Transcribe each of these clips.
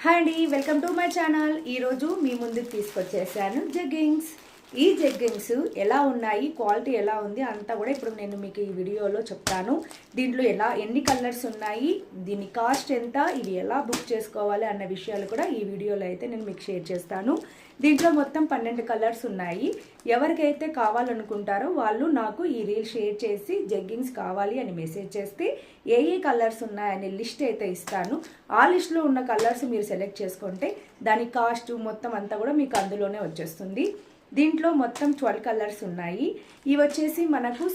Hi అండి, welcome to my channel. ఈరోజు మీ ముందుకు తీసుకొచ్చేసాను జగ్గింగ్స్. ఈ జగ్గింగ్స్ ఎలా ఉన్నాయి, క్వాలిటీ ఎలా ఉంది అంతా కూడా ఇప్పుడు నేను మీకు ఈ వీడియోలో చెప్తాను. దీంట్లో ఎన్ని కలర్స్ ఉన్నాయి, దీని కాస్ట్ ఎంత, ఇవి ఎలా బుక్ చేసుకోవాలి అన్న విషయాలు కూడా ఈ వీడియోలో అయితే నేను మీకు షేర్ చేస్తాను. దీంట్లో మొత్తం 12 కలర్స్ ఉన్నాయి. ఎవరికైతే కావాలనుకుంటారో వాళ్ళు నాకు ఈ రీల్ షేర్ చేసి జగ్గింగ్స్ కావాలి అని మెసేజ్ చేస్తే ఏ కలర్స్ ఉన్నాయని లిస్ట్ అయితే ఇస్తాను. ఆ లిస్ట్లో ఉన్న కలర్స్ మీరు సెలెక్ట్ చేసుకుంటే దాని కాస్ట్ మొత్తం అంతా కూడా మీకు అందులోనే వచ్చేస్తుంది. దీంట్లో మొత్తం 12 కలర్స్ ఉన్నాయి. ఇవి వచ్చేసి మనకు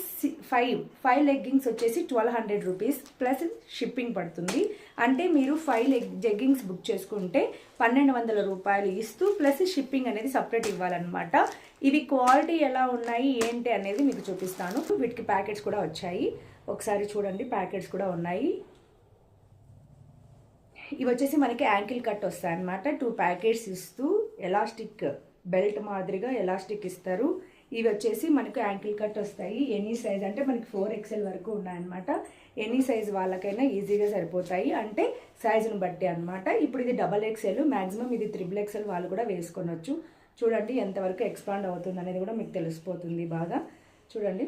5 లెగ్గింగ్స్ వచ్చేసి 1200 రూపీస్ ప్లస్ షిప్పింగ్ పడుతుంది. అంటే మీరు 5 జగ్గింగ్స్ బుక్ చేసుకుంటే 1200 రూపాయలు ఇస్తూ ప్లస్ షిప్పింగ్ అనేది సపరేట్ ఇవ్వాలన్నమాట. ఇవి క్వాలిటీ ఎలా ఉన్నాయి ఏంటి అనేది మీకు చూపిస్తాను. వీటికి ప్యాకెట్స్ కూడా వచ్చాయి, ఒకసారి చూడండి. ప్యాకెట్స్ కూడా ఉన్నాయి. ఇవి వచ్చేసి మనకి యాంకిల్ కట్ వస్తాయి అన్నమాట. 2 ప్యాకెట్స్ ఇస్తూ ఎలాస్టిక్ బెల్ట్ మాదిరిగా ఎలాస్టిక్ ఇస్తారు. ఇవి వచ్చేసి మనకు యాంకిల్ కట్ వస్తాయి. ఎనీ సైజ్ అంటే మనకి 4XL వరకు ఉన్నాయన్నమాట. ఎనీ సైజ్ వాళ్ళకైనా ఈజీగా సరిపోతాయి, అంటే సైజును బట్టి అనమాట. ఇప్పుడు ఇది XXL, మ్యాక్సిమం ఇది XXL వాళ్ళు కూడా వేసుకొనొచ్చు. చూడండి ఎంతవరకు ఎక్స్పాండ్ అవుతుంది అనేది కూడా మీకు తెలిసిపోతుంది బాగా. చూడండి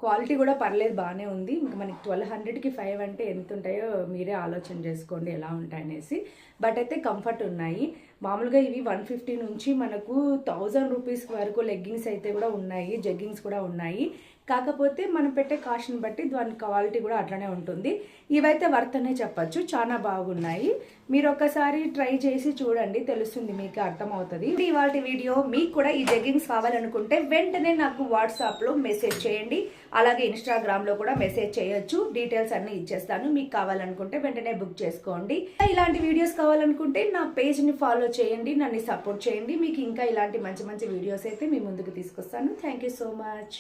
క్వాలిటీ కూడా పర్లేదు, బాగానే ఉంది. ఇంకా మనకి 1200కి 5 అంటే ఎంత ఉంటాయో మీరే ఆలోచన చేసుకోండి ఎలా ఉంటాయనేసి. బట్ అయితే కంఫర్ట్ ఉన్నాయి. మామూలుగా ఇవి 150 నుంచి మనకు 1000 రూపీస్ వరకు లెగ్గింగ్స్ అయితే కూడా ఉన్నాయి, జగ్గింగ్స్ కూడా ఉన్నాయి. కాకపోతే మనం పెట్టే కాస్ట్ని బట్టి దాని క్వాలిటీ కూడా అట్లనే ఉంటుంది. ఇవైతే వర్త్ అనే చెప్పచ్చు, చాలా బాగున్నాయి. మీరు ఒక్కసారి ట్రై చేసి చూడండి, తెలుస్తుంది, మీకు అర్థమవుతుంది. ఇవాళ వీడియో మీకు కూడా ఈ జగ్గింగ్స్ కావాలనుకుంటే వెంటనే నాకు వాట్సాప్లో మెసేజ్ చేయండి, అలాగే ఇన్స్టాగ్రామ్లో కూడా మెసేజ్ చేయొచ్చు. డీటెయిల్స్ అన్నీ ఇచ్చేస్తాను. మీకు కావాలనుకుంటే వెంటనే బుక్ చేసుకోండి. ఇలాంటి వీడియోస్ కావాలనుకుంటే నా పేజ్ని ఫాలో చేయండి, నన్ను సపోర్ట్ చేయండి. మీకు ఇంకా ఇలాంటి మంచి మంచి వీడియోస్ అయితే మీ ముందుకు తీసుకొస్తాను. Thank you so much.